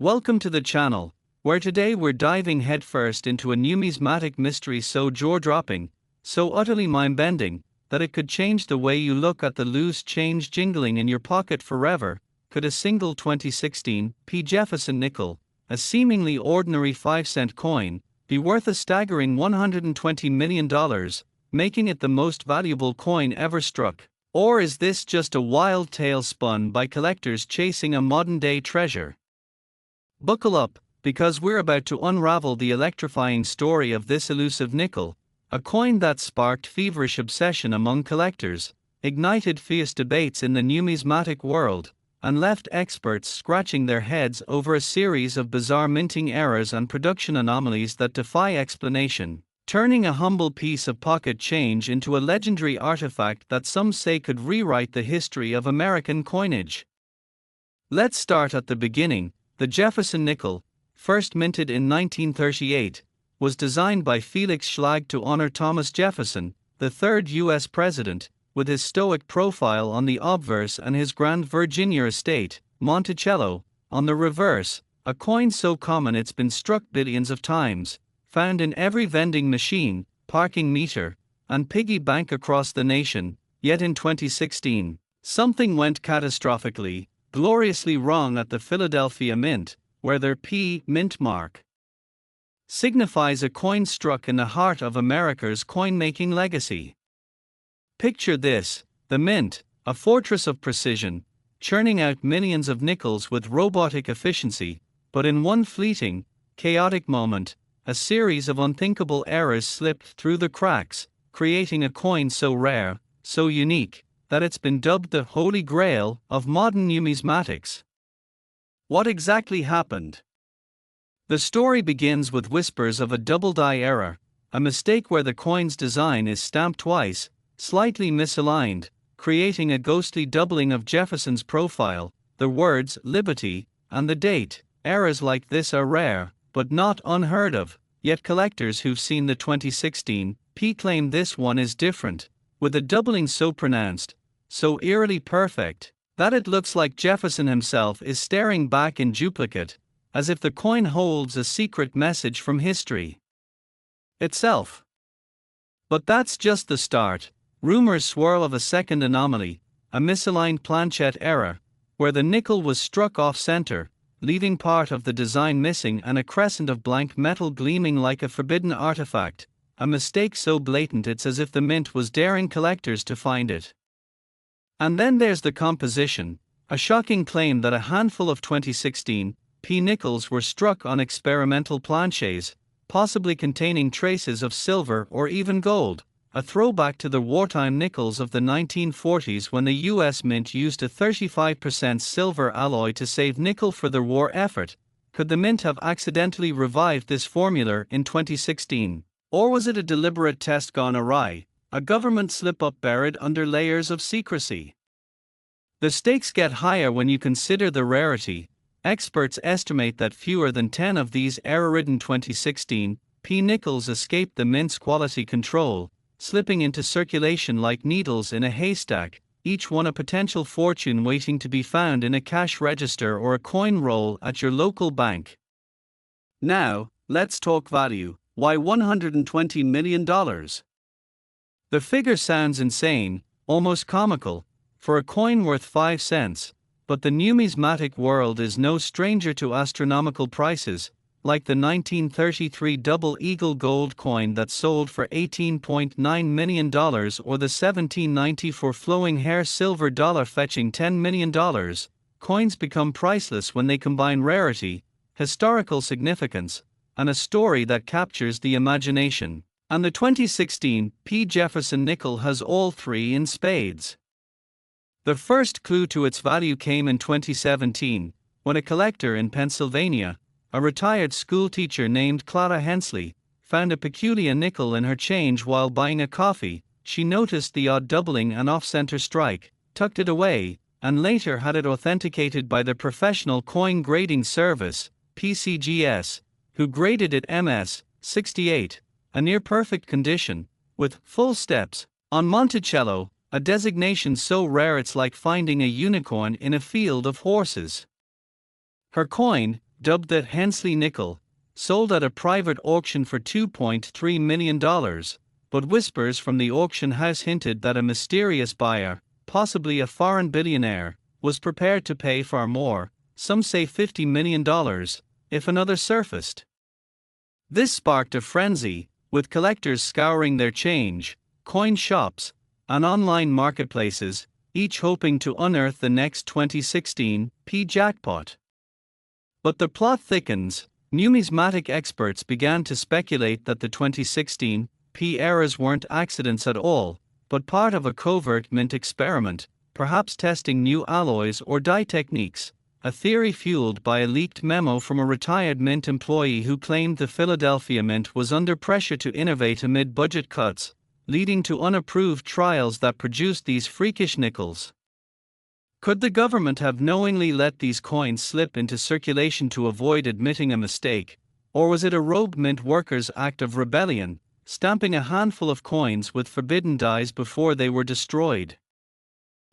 Welcome to the channel, where today we're diving headfirst into a numismatic mystery so jaw-dropping, so utterly mind-bending, that it could change the way you look at the loose change jingling in your pocket forever. Could a single 2016 P. Jefferson nickel, a seemingly ordinary 5-cent coin, be worth a staggering $120 million, making it the most valuable coin ever struck? Or is this just a wild tale spun by collectors chasing a modern-day treasure? Buckle up, because we're about to unravel the electrifying story of this elusive nickel, a coin that sparked feverish obsession among collectors, ignited fierce debates in the numismatic world, and left experts scratching their heads over a series of bizarre minting errors and production anomalies that defy explanation, turning a humble piece of pocket change into a legendary artifact that some say could rewrite the history of American coinage. Let's start at the beginning. The Jefferson nickel, first minted in 1938, was designed by Felix Schlag to honor Thomas Jefferson, the third U.S. president, with his stoic profile on the obverse and his Grand Virginia estate, Monticello, on the reverse, a coin so common it's been struck billions of times, found in every vending machine, parking meter, and piggy bank across the nation. Yet in 2016, something went catastrophically, gloriously wrong at the Philadelphia Mint, where their P mint mark signifies a coin struck in the heart of America's coin-making legacy. Picture this: the Mint, a fortress of precision, churning out millions of nickels with robotic efficiency, but in one fleeting, chaotic moment, a series of unthinkable errors slipped through the cracks, creating a coin so rare, so unique, that it's been dubbed the Holy Grail of modern numismatics. What exactly happened? The story begins with whispers of a double-die error, a mistake where the coin's design is stamped twice, slightly misaligned, creating a ghostly doubling of Jefferson's profile, the words "Liberty" and the date. Errors like this are rare, but not unheard of, yet collectors who've seen the 2016 P claim this one is different, with a doubling so pronounced, so eerily perfect, that it looks like Jefferson himself is staring back in duplicate, as if the coin holds a secret message from history itself. But that's just the start. Rumors swirl of a second anomaly, a misaligned planchette error, where the nickel was struck off-center, leaving part of the design missing and a crescent of blank metal gleaming like a forbidden artifact, a mistake so blatant it's as if the mint was daring collectors to find it. And then there's the composition, a shocking claim that a handful of 2016 P nickels were struck on experimental planchets, possibly containing traces of silver or even gold, a throwback to the wartime nickels of the 1940s when the US Mint used a 35% silver alloy to save nickel for the war effort. Could the Mint have accidentally revived this formula in 2016? Or was it a deliberate test gone awry, a government slip-up buried under layers of secrecy? The stakes get higher when you consider the rarity. Experts estimate that fewer than 10 of these error-ridden 2016 P nickels escaped the Mint's quality control, slipping into circulation like needles in a haystack, each one a potential fortune waiting to be found in a cash register or a coin roll at your local bank. Now, let's talk value. Why $120 million? The figure sounds insane, almost comical, for a coin worth 5 cents, but the numismatic world is no stranger to astronomical prices, like the 1933 Double Eagle gold coin that sold for $18.9 million or the 1794 flowing hair silver dollar fetching $10 million. Coins become priceless when they combine rarity, historical significance, and a story that captures the imagination. And the 2016 P. Jefferson nickel has all three in spades. The first clue to its value came in 2017, when a collector in Pennsylvania, a retired schoolteacher named Clara Hensley, found a peculiar nickel in her change while buying a coffee. She noticed the odd doubling and off-center strike, tucked it away, and later had it authenticated by the professional coin grading service, PCGS, who graded it MS 68, a near-perfect condition, with full steps, on Monticello, a designation so rare it's like finding a unicorn in a field of horses. Her coin, dubbed the Hensley nickel, sold at a private auction for $2.3 million, but whispers from the auction house hinted that a mysterious buyer, possibly a foreign billionaire, was prepared to pay far more, some say $50 million, if another surfaced. This sparked a frenzy, with collectors scouring their change, coin shops, and online marketplaces, each hoping to unearth the next 2016 P jackpot. But the plot thickens. Numismatic experts began to speculate that the 2016 P errors weren't accidents at all, but part of a covert mint experiment, perhaps testing new alloys or dye techniques, a theory fueled by a leaked memo from a retired mint employee who claimed the Philadelphia Mint was under pressure to innovate amid budget cuts, leading to unapproved trials that produced these freakish nickels. Could the government have knowingly let these coins slip into circulation to avoid admitting a mistake, or was it a rogue mint workers' act of rebellion, stamping a handful of coins with forbidden dyes before they were destroyed?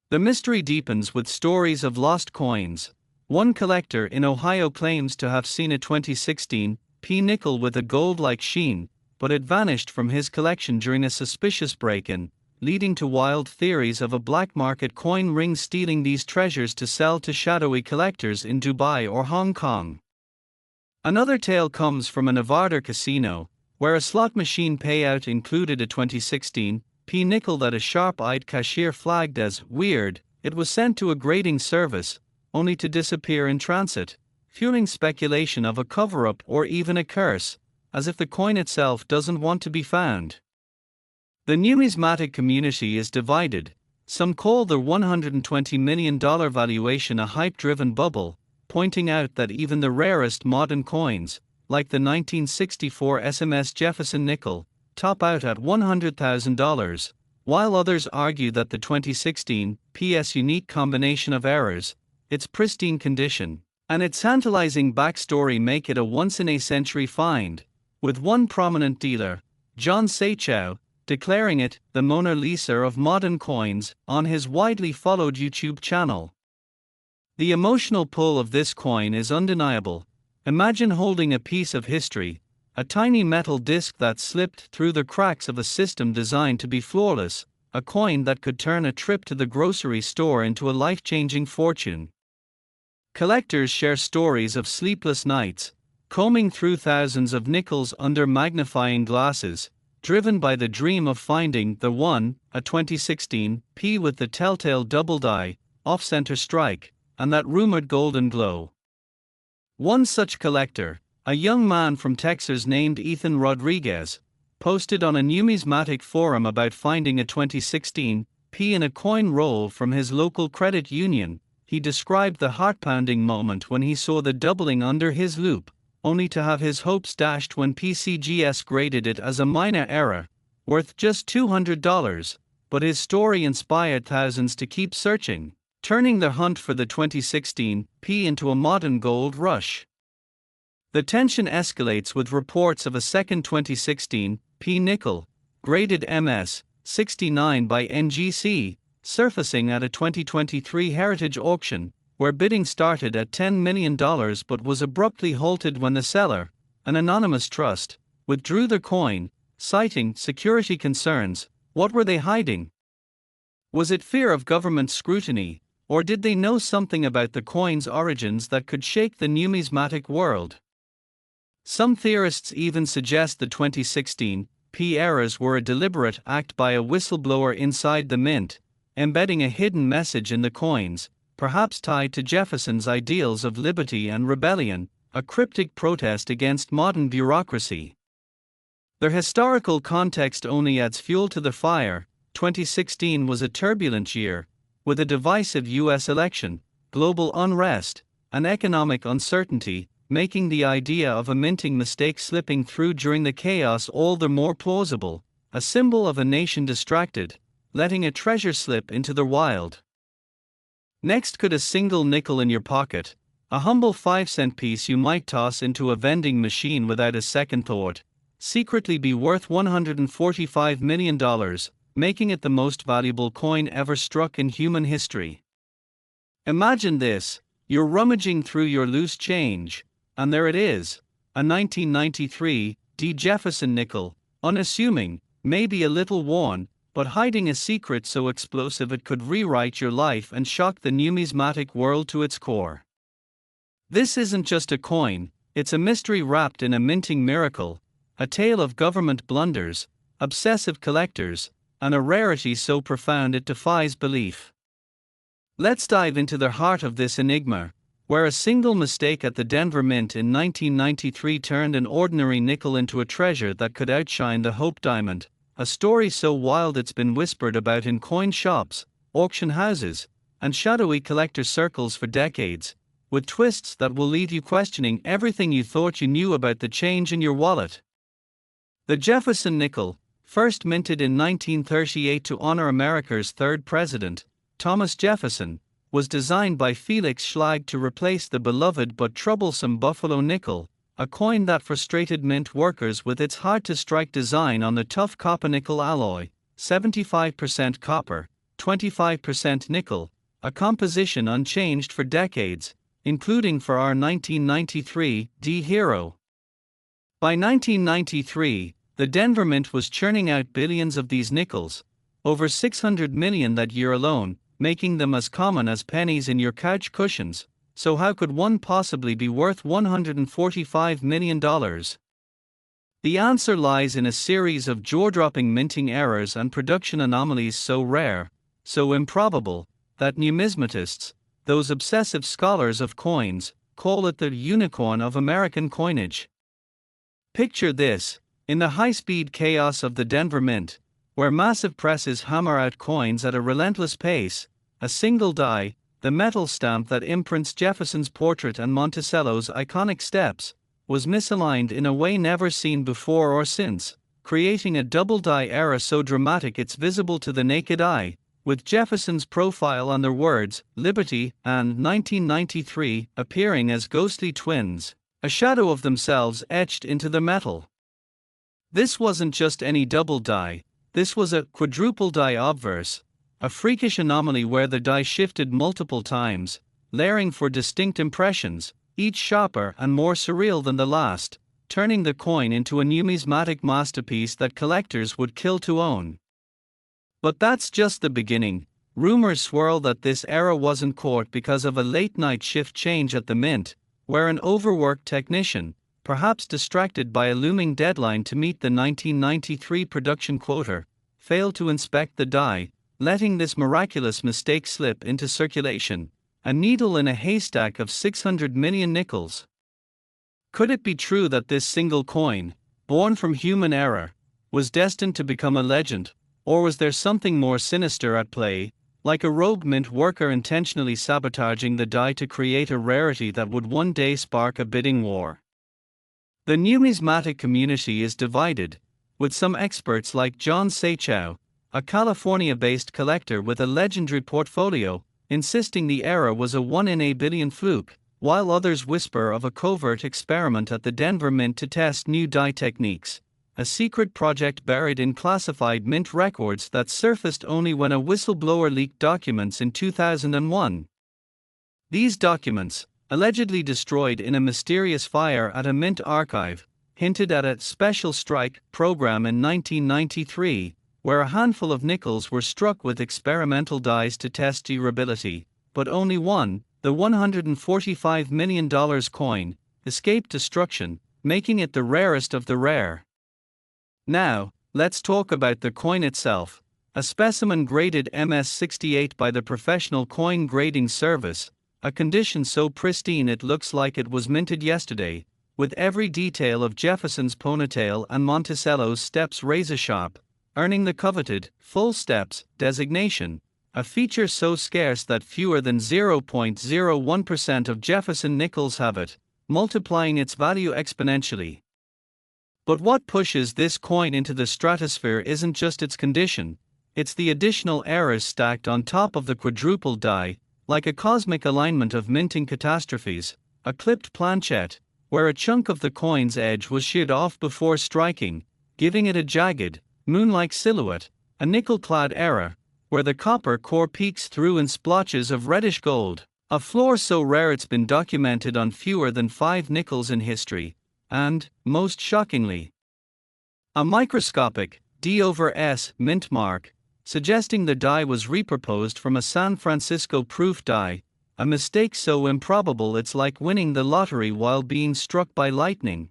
The mystery deepens with stories of lost coins. One collector in Ohio claims to have seen a 2016 P nickel with a gold-like sheen, but it vanished from his collection during a suspicious break-in, leading to wild theories of a black market coin ring stealing these treasures to sell to shadowy collectors in Dubai or Hong Kong. Another tale comes from a Nevada casino, where a slot machine payout included a 2016 P nickel that a sharp-eyed cashier flagged as weird. It was sent to a grading service, only to disappear in transit, fueling speculation of a cover-up or even a curse, as if the coin itself doesn't want to be found. The numismatic community is divided. Some call the $120 million valuation a hype-driven bubble, pointing out that even the rarest modern coins, like the 1964 SMS Jefferson nickel, top out at $100,000, while others argue that the 2016 PS unique combination of errors, its pristine condition, and its tantalizing backstory make it a once-in-a-century find, with one prominent dealer, John Sacagawea, declaring it the Mona Lisa of modern coins on his widely followed YouTube channel. The emotional pull of this coin is undeniable. Imagine holding a piece of history, a tiny metal disc that slipped through the cracks of a system designed to be flawless, a coin that could turn a trip to the grocery store into a life-changing fortune. Collectors share stories of sleepless nights, combing through thousands of nickels under magnifying glasses, driven by the dream of finding the one, a 2016 P with the telltale double die, off-center strike, and that rumored golden glow. One such collector, a young man from Texas named Ethan Rodriguez, posted on a numismatic forum about finding a 2016 P in a coin roll from his local credit union. He described the heart-pounding moment when he saw the doubling under his loupe, only to have his hopes dashed when PCGS graded it as a minor error, worth just $200, but his story inspired thousands to keep searching, turning the hunt for the 2016 P into a modern gold rush. The tension escalates with reports of a second 2016 P nickel, graded MS 69 by NGC, surfacing at a 2023 Heritage auction, where bidding started at $10 million but was abruptly halted when the seller, an anonymous trust, withdrew the coin, citing security concerns. What were they hiding? Was it fear of government scrutiny, or did they know something about the coin's origins that could shake the numismatic world? Some theorists even suggest the 2016 P errors were a deliberate act by a whistleblower inside the mint, embedding a hidden message in the coins, perhaps tied to Jefferson's ideals of liberty and rebellion, a cryptic protest against modern bureaucracy. Their historical context only adds fuel to the fire. 2016 was a turbulent year, with a divisive U.S. election, global unrest, and economic uncertainty, making the idea of a minting mistake slipping through during the chaos all the more plausible, a symbol of a nation distracted, letting a treasure slip into the wild. Next, could a single nickel in your pocket, a humble 5-cent piece you might toss into a vending machine without a second thought, secretly be worth $145 million, making it the most valuable coin ever struck in human history? Imagine this: you're rummaging through your loose change, And there it is, a 1993 D. Jefferson nickel, unassuming, maybe a little worn, but hiding a secret so explosive it could rewrite your life and shock the numismatic world to its core. This isn't just a coin, it's a mystery wrapped in a minting miracle, a tale of government blunders, obsessive collectors, and a rarity so profound it defies belief. Let's dive into the heart of this enigma, where a single mistake at the Denver Mint in 1993 turned an ordinary nickel into a treasure that could outshine the Hope Diamond, a story so wild it's been whispered about in coin shops, auction houses, and shadowy collector circles for decades, with twists that will leave you questioning everything you thought you knew about the change in your wallet. The Jefferson nickel, first minted in 1938 to honor America's third president, Thomas Jefferson, was designed by Felix Schlag to replace the beloved but troublesome Buffalo nickel, a coin that frustrated mint workers with its hard-to-strike design on the tough copper-nickel alloy, 75% copper, 25% nickel, a composition unchanged for decades, including for our 1993 D Hero. By 1993, the Denver Mint was churning out billions of these nickels, over 600 million that year alone, making them as common as pennies in your couch cushions. So how could one possibly be worth $145 million? The answer lies in a series of jaw-dropping minting errors and production anomalies so rare, so improbable, that numismatists, those obsessive scholars of coins, call it the unicorn of American coinage. Picture this, in the high-speed chaos of the Denver Mint, where massive presses hammer out coins at a relentless pace, a single die, the metal stamp that imprints Jefferson's portrait and Monticello's iconic steps, was misaligned in a way never seen before or since, creating a double die error so dramatic it's visible to the naked eye, with Jefferson's profile on their words, Liberty, and 1993, appearing as ghostly twins, a shadow of themselves etched into the metal. This wasn't just any double die, this was a quadruple die obverse, a freakish anomaly where the die shifted multiple times, layering for distinct impressions, each sharper and more surreal than the last, turning the coin into a numismatic masterpiece that collectors would kill to own. But that's just the beginning. Rumors swirl that this era wasn't caught because of a late-night shift change at the Mint, where an overworked technician, perhaps distracted by a looming deadline to meet the 1993 production quota, failed to inspect the die, letting this miraculous mistake slip into circulation, a needle in a haystack of 600 million nickels. Could it be true that this single coin, born from human error, was destined to become a legend? Or was there something more sinister at play, like a rogue mint worker intentionally sabotaging the die to create a rarity that would one day spark a bidding war? The numismatic community is divided, with some experts like John Sacagawea, a California-based collector with a legendary portfolio, insisting the error was a 1 in a billion fluke, while others whisper of a covert experiment at the Denver Mint to test new die techniques, a secret project buried in classified mint records that surfaced only when a whistleblower leaked documents in 2001. These documents, allegedly destroyed in a mysterious fire at a mint archive, hinted at a special strike program in 1993, where a handful of nickels were struck with experimental dies to test durability, but only one, the $145 million coin, escaped destruction, making it the rarest of the rare. Now, let's talk about the coin itself, a specimen graded MS-68 by the Professional Coin Grading Service, a condition so pristine it looks like it was minted yesterday, with every detail of Jefferson's ponytail and Monticello's steps razor-sharp, earning the coveted full steps designation, a feature so scarce that fewer than 0.01% of Jefferson nickels have it, multiplying its value exponentially. But what pushes this coin into the stratosphere isn't just its condition, it's the additional errors stacked on top of the quadruple die, like a cosmic alignment of minting catastrophes, a clipped planchette, where a chunk of the coin's edge was sheared off before striking, giving it a jagged, moon-like silhouette, a nickel-clad error, where the copper core peeks through in splotches of reddish gold, A floor so rare it's been documented on fewer than 5 nickels in history, and, most shockingly, a microscopic D/S mint mark, suggesting the die was repurposed from a San Francisco proof die, a mistake so improbable it's like winning the lottery while being struck by lightning.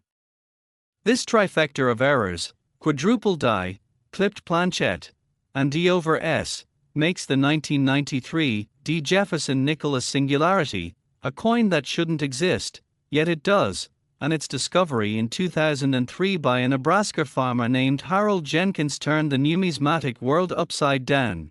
This trifecta of errors, quadruple die, clipped planchette, and D/S, makes the 1993 D. Jefferson nickel a singularity, a coin that shouldn't exist, yet it does, and its discovery in 2003 by a Nebraska farmer named Harold Jenkins turned the numismatic world upside down.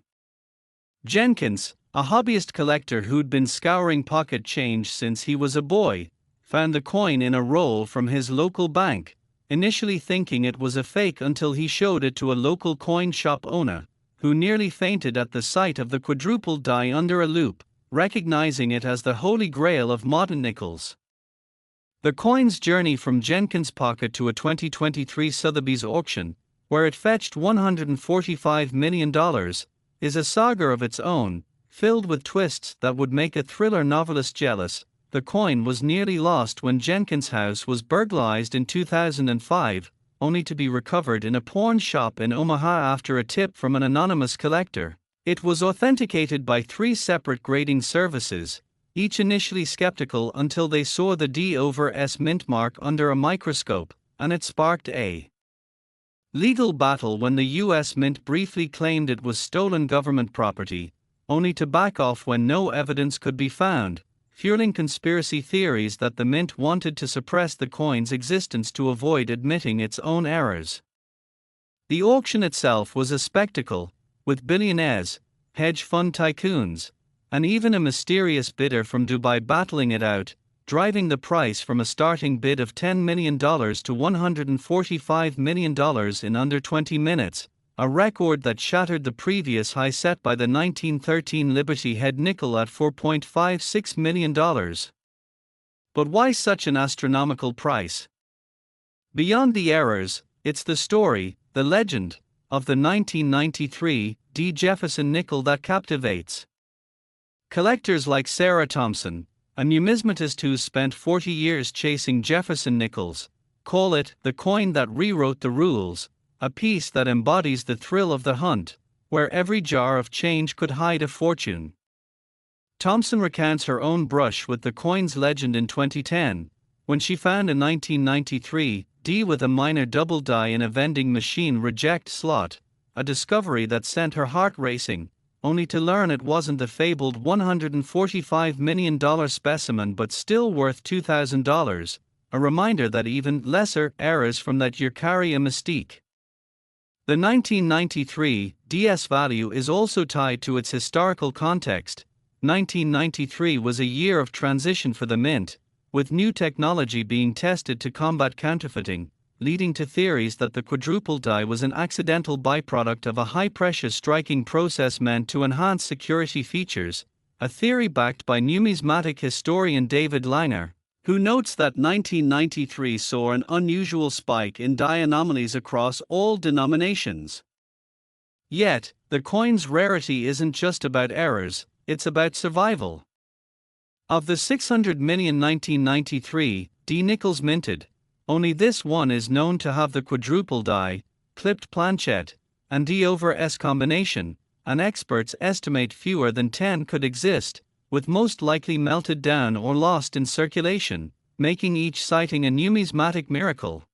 Jenkins, a hobbyist collector who'd been scouring pocket change since he was a boy, found the coin in a roll from his local bank, initially thinking it was a fake until he showed it to a local coin shop owner, who nearly fainted at the sight of the quadruple die under a loupe, recognizing it as the holy grail of modern nickels. The coin's journey from Jenkins' pocket to a 2023 Sotheby's auction, where it fetched $145 million, is a saga of its own, filled with twists that would make a thriller novelist jealous. The coin was nearly lost when Jenkins' house was burglarized in 2005, only to be recovered in a pawn shop in Omaha after a tip from an anonymous collector. It was authenticated by 3 separate grading services, each initially skeptical until they saw the D/S mint mark under a microscope, and it sparked a legal battle when the U.S. Mint briefly claimed it was stolen government property, only to back off when no evidence could be found, fueling conspiracy theories that the Mint wanted to suppress the coin's existence to avoid admitting its own errors. The auction itself was a spectacle, with billionaires, hedge fund tycoons, and even a mysterious bidder from Dubai battling it out, driving the price from a starting bid of $10 million to $145 million in under 20 minutes, a record that shattered the previous high set by the 1913 Liberty Head nickel at $4.56 million. But why such an astronomical price? Beyond the errors, it's the story, the legend, of the 1993 D. Jefferson nickel that captivates. Collectors like Sarah Thompson, a numismatist who's spent 40 years chasing Jefferson nickels, call it the coin that rewrote the rules, a piece that embodies the thrill of the hunt, where every jar of change could hide a fortune. Thompson recounts her own brush with the coin's legend in 2010, when she found a 1993 D with a minor double die in a vending machine reject slot, a discovery that sent her heart racing, only to learn it wasn't the fabled $145 million specimen but still worth $2,000, a reminder that even lesser errors from that year carry a mystique. The 1993 DS value is also tied to its historical context. 1993 was a year of transition for the Mint, with new technology being tested to combat counterfeiting, leading to theories that the quadruple die was an accidental byproduct of a high-pressure striking process meant to enhance security features, a theory backed by numismatic historian David Langer, who notes that 1993 saw an unusual spike in die anomalies across all denominations. Yet, the coin's rarity isn't just about errors, it's about survival. Of the 600 million 1993 D nickels minted, only this one is known to have the quadruple die, clipped planchette, and D/S combination, and experts estimate fewer than 10 could exist, with most likely melted down or lost in circulation, making each sighting a numismatic miracle.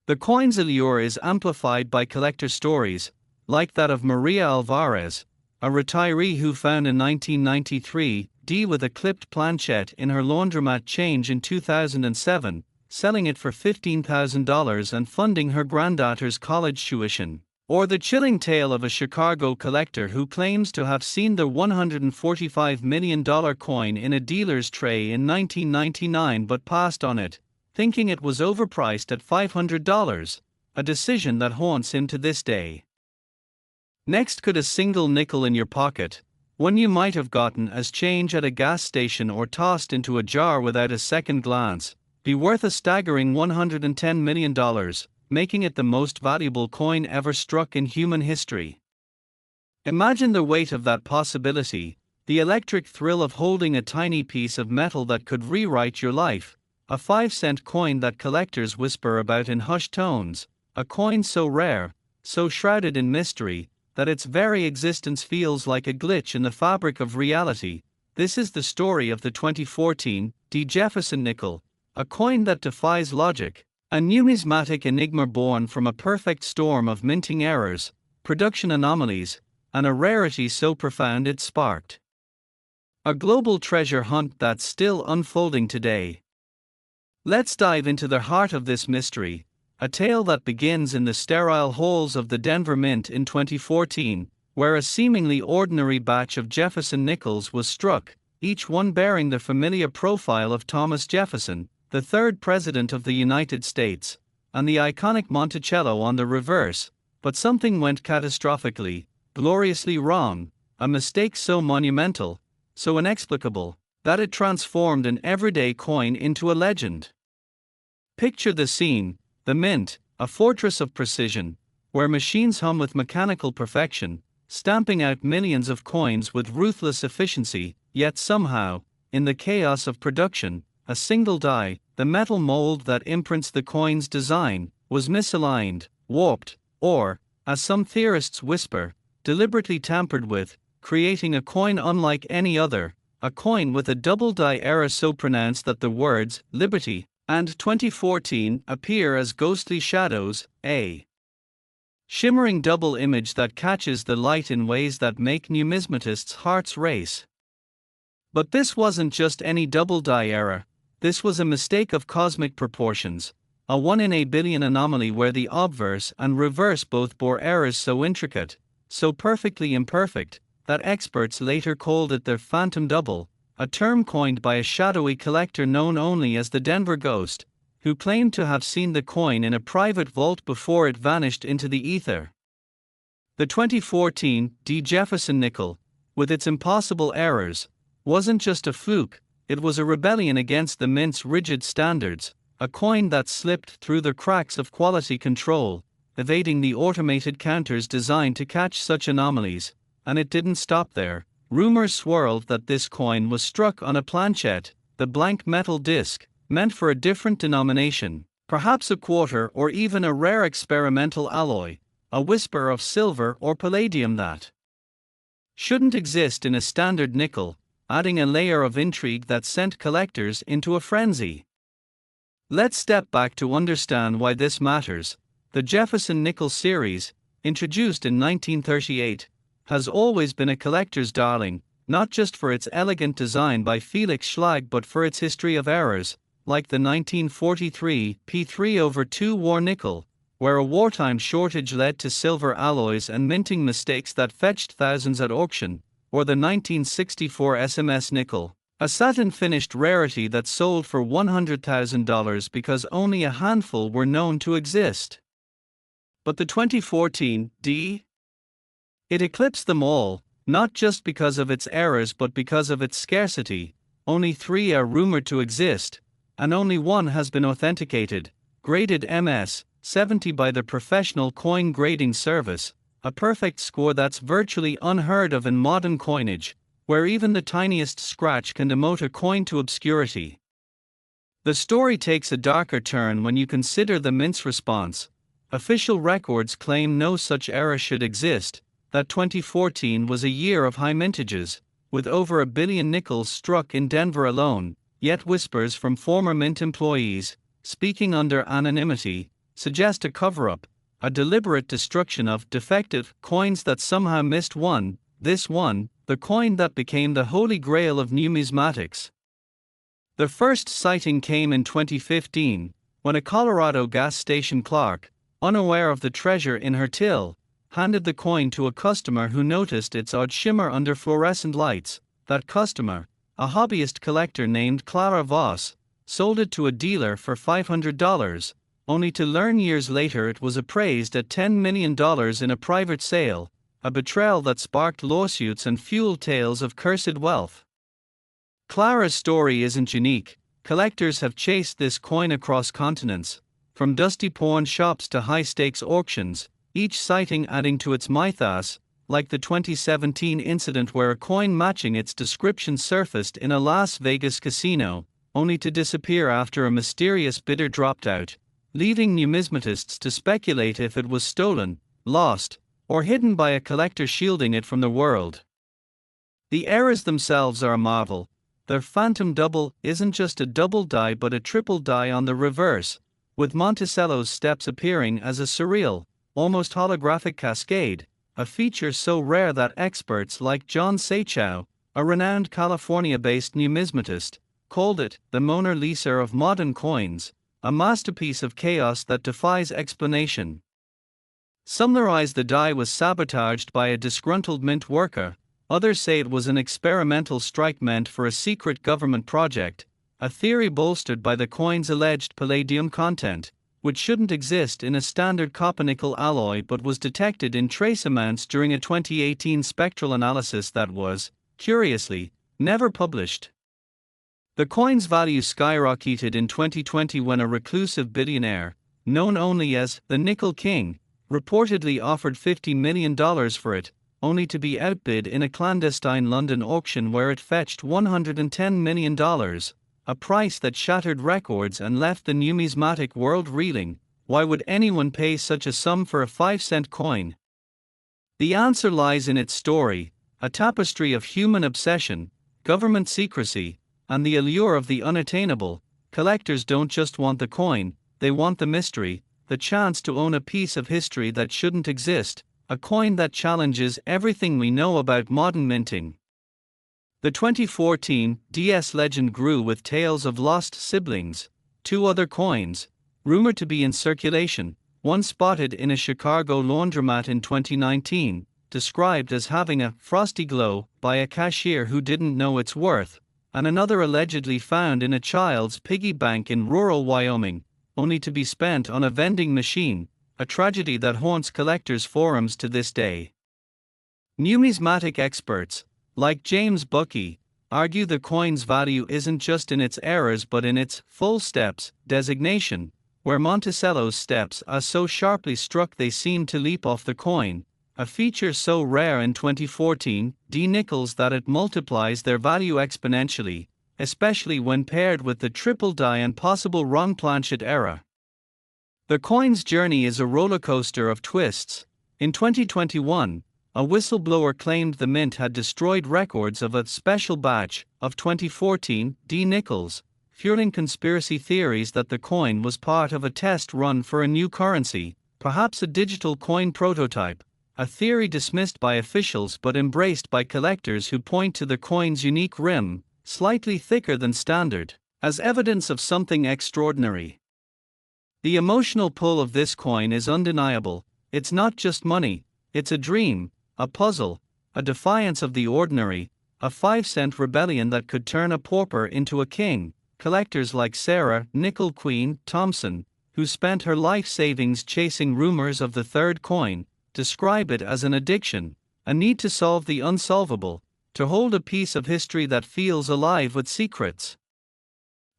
The coin's allure is amplified by collector stories, like that of Maria Alvarez, a retiree who found a 1993 D with a clipped planchette in her laundromat change in 2007, selling it for $15,000 and funding her granddaughter's college tuition. Or the chilling tale of a Chicago collector who claims to have seen the $145 million coin in a dealer's tray in 1999 but passed on it, thinking it was overpriced at $500, a decision that haunts him to this day. Next, could a single nickel in your pocket, one you might have gotten as change at a gas station or tossed into a jar without a second glance, be worth a staggering $110 million, making it the most valuable coin ever struck in human history? Imagine the weight of that possibility, The electric thrill of holding a tiny piece of metal that could rewrite your life, a 5-cent coin that collectors whisper about in hushed tones, a coin so rare, so shrouded in mystery, that its very existence feels like a glitch in the fabric of reality. This is the story of the 2014 Jefferson nickel, a coin that defies logic, a numismatic enigma born from a perfect storm of minting errors, production anomalies, and a rarity so profound it sparked a global treasure hunt that's still unfolding today. Let's dive into the heart of this mystery, a tale that begins in the sterile halls of the Denver Mint in 2014, where a seemingly ordinary batch of Jefferson nickels was struck, each one bearing the familiar profile of Thomas Jefferson, the third President of the United States, and the iconic Monticello on the reverse. But something went catastrophically, gloriously wrong, a mistake so monumental, so inexplicable, that it transformed an everyday coin into a legend. Picture the scene: the Mint, a fortress of precision, where machines hum with mechanical perfection, stamping out millions of coins with ruthless efficiency, yet somehow, in the chaos of production, a single die, the metal mold that imprints the coin's design, was misaligned, warped, or, as some theorists whisper, deliberately tampered with, creating a coin unlike any other, a coin with a double die error so pronounced that the words "Liberty" and 2014 appear as ghostly shadows, a shimmering double image that catches the light in ways that make numismatists' hearts race. But this wasn't just any double die error, this was a mistake of cosmic proportions, a 1 in a billion anomaly where the obverse and reverse both bore errors so intricate, so perfectly imperfect, that experts later called it the phantom double, a term coined by a shadowy collector known only as the Denver Ghost, who claimed to have seen the coin in a private vault before it vanished into the ether. The 2014 Jefferson nickel, with its impossible errors, wasn't just a fluke, it was a rebellion against the Mint's rigid standards, a coin that slipped through the cracks of quality control, evading the automated counters designed to catch such anomalies. And it didn't stop there. Rumors swirled that this coin was struck on a planchette, the blank metal disc, meant for a different denomination, perhaps a quarter or even a rare experimental alloy, a whisper of silver or palladium that shouldn't exist in a standard nickel, adding a layer of intrigue that sent collectors into a frenzy. Let's step back to understand why this matters. The Jefferson nickel series, introduced in 1938, has always been a collector's darling, not just for its elegant design by Felix Schlag but for its history of errors, like the 1943 P3/2 war nickel, where a wartime shortage led to silver alloys and minting mistakes that fetched thousands at auction, or the 1964 SMS nickel, a satin-finished rarity that sold for $100,000 because only a handful were known to exist. But the 2014 It eclipsed them all, not just because of its errors but because of its scarcity. Only 3 are rumored to exist, and only 1 has been authenticated, graded MS-70 by the professional coin grading service, a perfect score that's virtually unheard of in modern coinage, where even the tiniest scratch can demote a coin to obscurity. The story takes a darker turn when you consider the Mint's response. Official records claim no such error should exist, that 2014 was a year of high mintages, with over 1 billion nickels struck in Denver alone, yet whispers from former Mint employees, speaking under anonymity, suggest a cover-up, a deliberate destruction of defective coins that somehow missed this one, the coin that became the holy grail of numismatics. The first sighting came in 2015, when a Colorado gas station clerk, unaware of the treasure in her till, handed the coin to a customer who noticed its odd shimmer under fluorescent lights. That customer, a hobbyist collector named Clara Voss, sold it to a dealer for $500, only to learn years later it was appraised at $10 million in a private sale, a betrayal that sparked lawsuits and fueled tales of cursed wealth. Clara's story isn't unique. Collectors have chased this coin across continents, from dusty pawn shops to high-stakes auctions, each sighting adding to its mythos, like the 2017 incident where a coin matching its description surfaced in a Las Vegas casino, only to disappear after a mysterious bidder dropped out, leaving numismatists to speculate if it was stolen, lost, or hidden by a collector shielding it from the world. The errors themselves are a marvel. Their phantom double isn't just a double die but a triple die on the reverse, with Monticello's steps appearing as a surreal, almost holographic cascade, a feature so rare that experts like John Sacagawea, a renowned California-based numismatist, called it the Mona Lisa of modern coins, a masterpiece of chaos that defies explanation. Some theorize the die was sabotaged by a disgruntled mint worker, others say it was an experimental strike meant for a secret government project, a theory bolstered by the coin's alleged palladium content, which shouldn't exist in a standard copper-nickel alloy but was detected in trace amounts during a 2018 spectral analysis that was, curiously, never published. The coin's value skyrocketed in 2020 when a reclusive billionaire, known only as the Nickel King, reportedly offered $50 million for it, only to be outbid in a clandestine London auction where it fetched $110 million, a price that shattered records and left the numismatic world reeling. Why would anyone pay such a sum for a 5-cent coin? The answer lies in its story, a tapestry of human obsession, government secrecy, and the allure of the unattainable. Collectors don't just want the coin, they want the mystery, the chance to own a piece of history that shouldn't exist, a coin that challenges everything we know about modern minting. The 2014 DS legend grew with tales of lost siblings, 2 other coins, rumored to be in circulation, one spotted in a Chicago laundromat in 2019, described as having a frosty glow by a cashier who didn't know its worth, and another allegedly found in a child's piggy bank in rural Wyoming, only to be spent on a vending machine, a tragedy that haunts collectors' forums to this day. Numismatic experts, like James Buckey, argue the coin's value isn't just in its errors but in its full steps designation, where Monticello's steps are so sharply struck they seem to leap off the coin, a feature so rare in 2014 nickels that it multiplies their value exponentially, especially when paired with the triple die and possible wrong planchet error. The coin's journey is a rollercoaster of twists. In 2021, a whistleblower claimed the mint had destroyed records of a special batch of 2014 nickels, fueling conspiracy theories that the coin was part of a test run for a new currency, perhaps a digital coin prototype, a theory dismissed by officials but embraced by collectors who point to the coin's unique rim, slightly thicker than standard, as evidence of something extraordinary. The emotional pull of this coin is undeniable. It's not just money, it's a dream, a puzzle, a defiance of the ordinary, a 5-cent rebellion that could turn a pauper into a king. Collectors like Sarah Nickel Queen Thompson, who spent her life savings chasing rumors of the third coin, describe it as an addiction, a need to solve the unsolvable, to hold a piece of history that feels alive with secrets.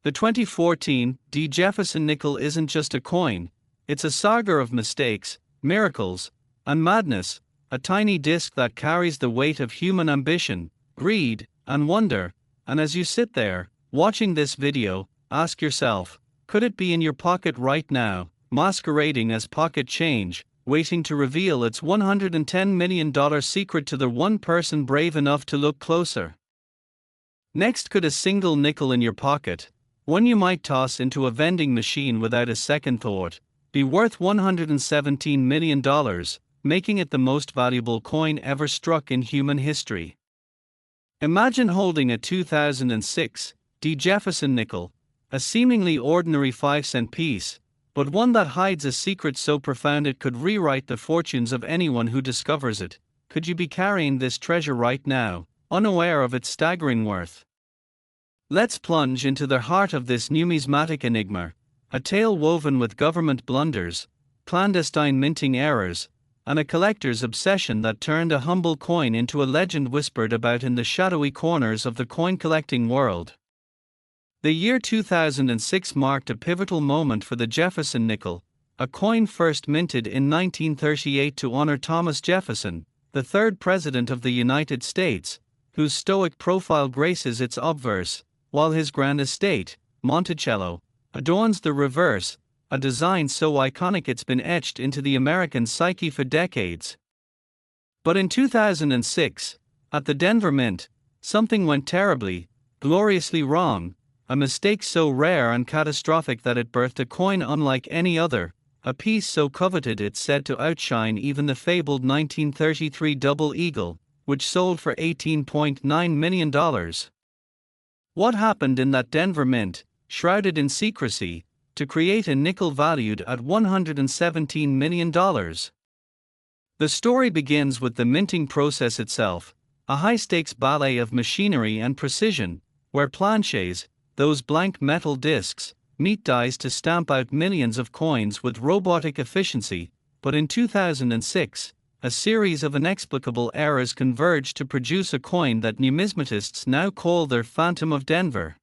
The 2014 Jefferson nickel isn't just a coin, it's a saga of mistakes, miracles, and madness, a tiny disc that carries the weight of human ambition, greed, and wonder. And as you sit there, watching this video, ask yourself, could it be in your pocket right now, masquerading as pocket change, waiting to reveal its $110 million secret to the one person brave enough to look closer? Next, could a single nickel in your pocket, one you might toss into a vending machine without a second thought, be worth $117 million, making it the most valuable coin ever struck in human history? Imagine holding a 2006 Jefferson nickel, a seemingly ordinary 5-cent piece, but one that hides a secret so profound it could rewrite the fortunes of anyone who discovers it. Could you be carrying this treasure right now, unaware of its staggering worth? Let's plunge into the heart of this numismatic enigma, a tale woven with government blunders, clandestine minting errors, and a collector's obsession that turned a humble coin into a legend whispered about in the shadowy corners of the coin-collecting world. The year 2006 marked a pivotal moment for the Jefferson nickel, a coin first minted in 1938 to honor Thomas Jefferson, the third President of the United States, whose stoic profile graces its obverse, while his grand estate, Monticello, adorns the reverse, a design so iconic it's been etched into the American psyche for decades. But in 2006, at the Denver Mint, something went terribly, gloriously wrong, a mistake so rare and catastrophic that it birthed a coin unlike any other, a piece so coveted it's said to outshine even the fabled 1933 double eagle, which sold for $18.9 million. What happened in that Denver Mint, shrouded in secrecy, to create a nickel valued at $117 million? The story begins with the minting process itself, a high-stakes ballet of machinery and precision, where planchets, those blank metal discs, meet dies to stamp out millions of coins with robotic efficiency. But in 2006, a series of inexplicable errors converged to produce a coin that numismatists now call their Phantom of Denver.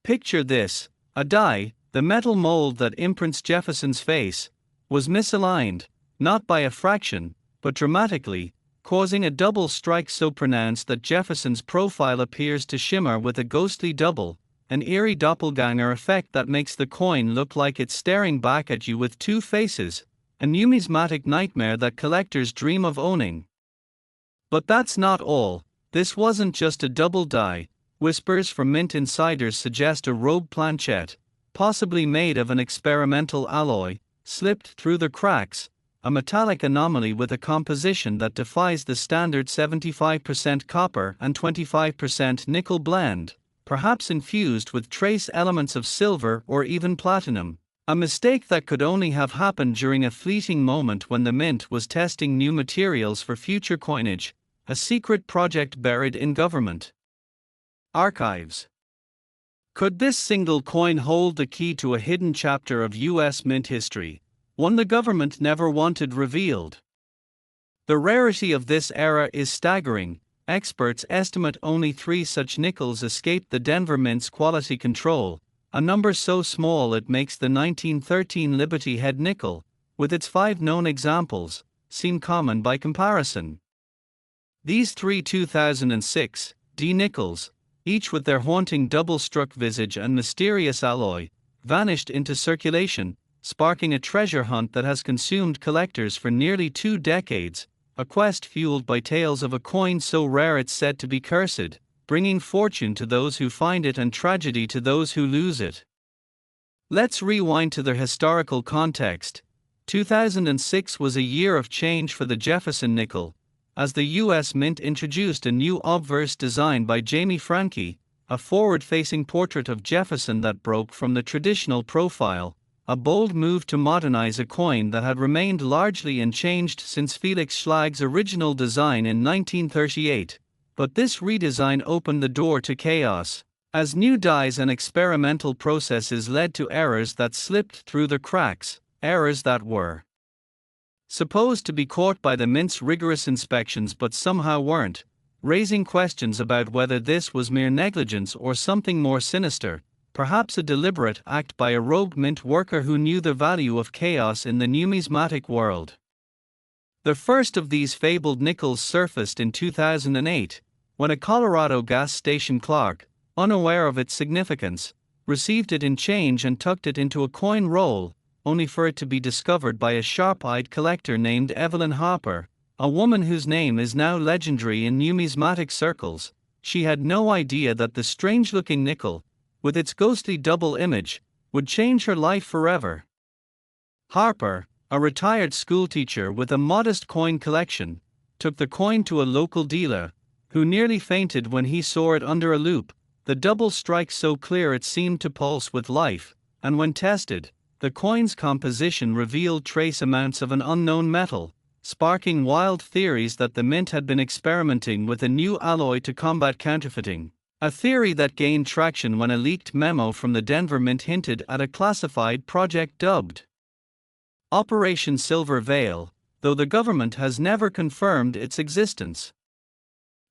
Picture this: a die, the metal mold that imprints Jefferson's face, was misaligned, not by a fraction, but dramatically, causing a double strike so pronounced that Jefferson's profile appears to shimmer with a ghostly double, an eerie doppelganger effect that makes the coin look like it's staring back at you with two faces, a numismatic nightmare that collectors dream of owning. But that's not all. This wasn't just a double die. Whispers from Mint insiders suggest a rogue planchette, possibly made of an experimental alloy, slipped through the cracks, a metallic anomaly with a composition that defies the standard 75% copper and 25% nickel blend, perhaps infused with trace elements of silver or even platinum. A mistake that could only have happened during a fleeting moment when the Mint was testing new materials for future coinage, a secret project buried in government archives. Could this single coin hold the key to a hidden chapter of U.S. Mint history, one the government never wanted revealed? The rarity of this era is staggering. Experts estimate only 3 such nickels escaped the Denver Mint's quality control, a number so small it makes the 1913 Liberty Head nickel, with its 5 known examples, seem common by comparison. These 3 2006 D nickels, each with their haunting double-struck visage and mysterious alloy, vanished into circulation, sparking a treasure hunt that has consumed collectors for nearly 2 decades, a quest fueled by tales of a coin so rare it's said to be cursed, bringing fortune to those who find it and tragedy to those who lose it. Let's rewind to the historical context. 2006 was a year of change for the Jefferson nickel, as the U.S. Mint introduced a new obverse design by Jamie Franke, a forward-facing portrait of Jefferson that broke from the traditional profile, a bold move to modernize a coin that had remained largely unchanged since Felix Schlag's original design in 1938. But this redesign opened the door to chaos, as new dies and experimental processes led to errors that slipped through the cracks, errors that were supposed to be caught by the Mint's rigorous inspections but somehow weren't, raising questions about whether this was mere negligence or something more sinister, perhaps a deliberate act by a rogue Mint worker who knew the value of chaos in the numismatic world. The first of these fabled nickels surfaced in 2008, when a Colorado gas station clerk, unaware of its significance, received it in change and tucked it into a coin roll, only for it to be discovered by a sharp-eyed collector named Evelyn Harper, a woman whose name is now legendary in numismatic circles. She had no idea that the strange-looking nickel, with its ghostly double image, would change her life forever. Harper, a retired schoolteacher with a modest coin collection, took the coin to a local dealer, who nearly fainted when he saw it under a loupe, the double strike so clear it seemed to pulse with life, and when tested, the coin's composition revealed trace amounts of an unknown metal, sparking wild theories that the Mint had been experimenting with a new alloy to combat counterfeiting, a theory that gained traction when a leaked memo from the Denver Mint hinted at a classified project dubbed Operation Silver Veil, though the government has never confirmed its existence.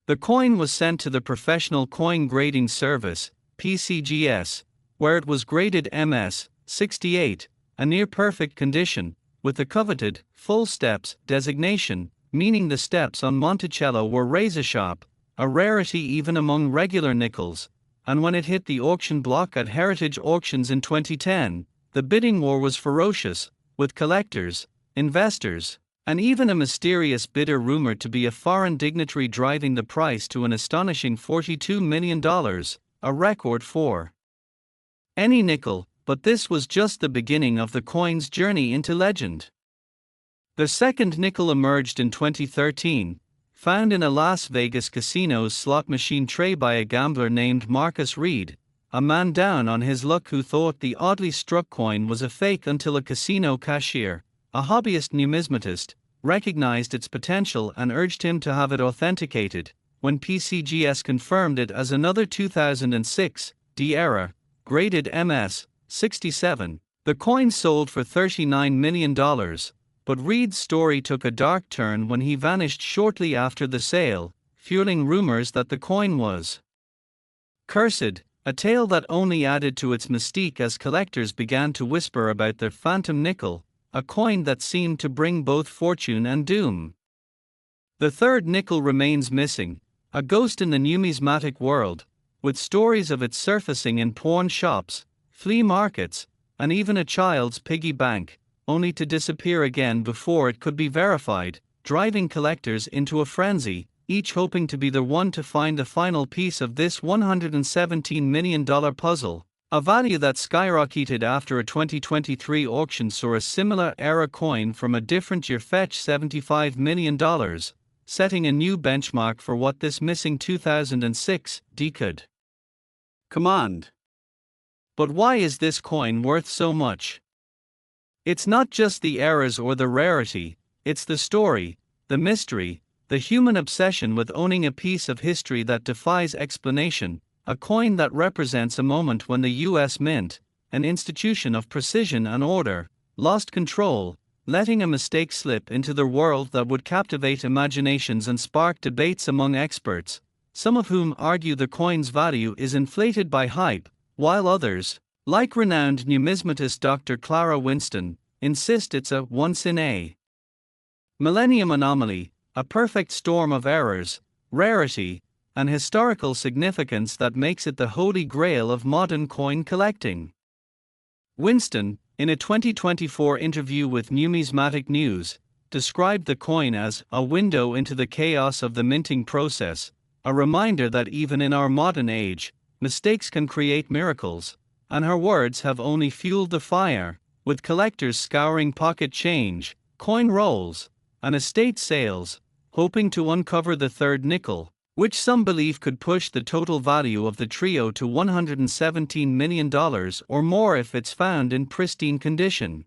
The coin was sent to the Professional Coin Grading Service, PCGS, where it was graded MS 68, a near-perfect condition, with the coveted full steps designation, meaning the steps on Monticello were razor-sharp, a rarity even among regular nickels, and when it hit the auction block at Heritage Auctions in 2010, the bidding war was ferocious, with collectors, investors, and even a mysterious bidder rumored to be a foreign dignitary driving the price to an astonishing $42 million, a record for any nickel, but this was just the beginning of the coin's journey into legend. The second nickel emerged in 2013, found in a Las Vegas casino's slot machine tray by a gambler named Marcus Reed, a man down on his luck who thought the oddly struck coin was a fake until a casino cashier, a hobbyist numismatist, recognized its potential and urged him to have it authenticated. When PCGS confirmed it as another 2006 D-era, graded MS 67, the coin sold for $39 million, but Reed's story took a dark turn when he vanished shortly after the sale, fueling rumors that the coin was cursed, a tale that only added to its mystique as collectors began to whisper about their phantom nickel, a coin that seemed to bring both fortune and doom. The third nickel remains missing, a ghost in the numismatic world, with stories of its surfacing in pawn shops, flea markets, and even a child's piggy bank, only to disappear again before it could be verified, driving collectors into a frenzy, each hoping to be the one to find the final piece of this $117 million puzzle, a value that skyrocketed after a 2023 auction saw a similar era coin from a different year fetch $75 million, setting a new benchmark for what this missing 2006 D could command. But why is this coin worth so much? It's not just the eras or the rarity, it's the story, the mystery, the human obsession with owning a piece of history that defies explanation, a coin that represents a moment when the U.S. Mint, an institution of precision and order, lost control, letting a mistake slip into the world that would captivate imaginations and spark debates among experts, some of whom argue the coin's value is inflated by hype, while others, like renowned numismatist Dr. Clara Winston, insist it's a once-in-a millennium anomaly, a perfect storm of errors, rarity, and historical significance that makes it the holy grail of modern coin collecting. Winston, in a 2024 interview with Numismatic News, described the coin as a window into the chaos of the minting process, a reminder that even in our modern age, mistakes can create miracles, and her words have only fueled the fire, with collectors scouring pocket change, coin rolls, and estate sales, hoping to uncover the third nickel, which some believe could push the total value of the trio to $117 million or more if it's found in pristine condition.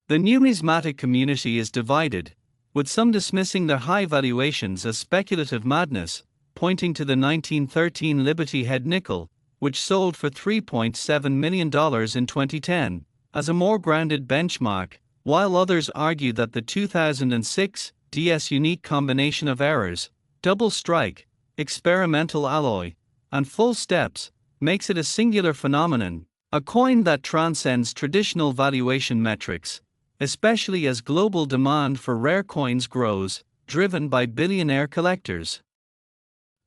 The numismatic community is divided, with some dismissing their high valuations as speculative madness, pointing to the 1913 Liberty Head nickel, which sold for $3.7 million in 2010, as a more grounded benchmark, while others argue that the 2006 DS unique combination of errors, double strike, experimental alloy, and full steps, makes it a singular phenomenon, a coin that transcends traditional valuation metrics, especially as global demand for rare coins grows, driven by billionaire collectors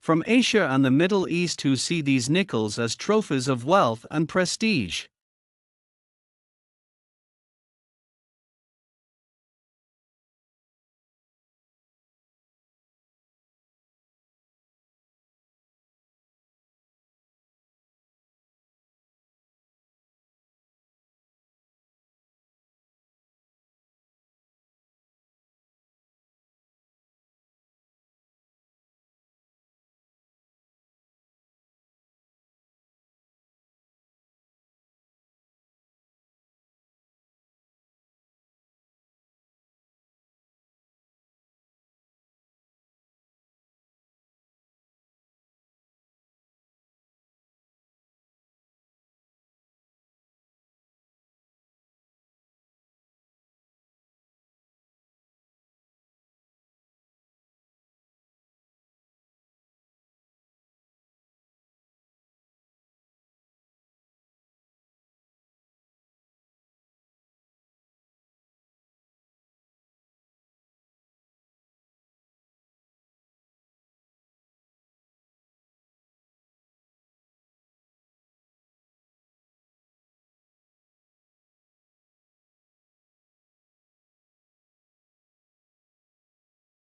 from Asia and the Middle East who see these nickels as trophies of wealth and prestige.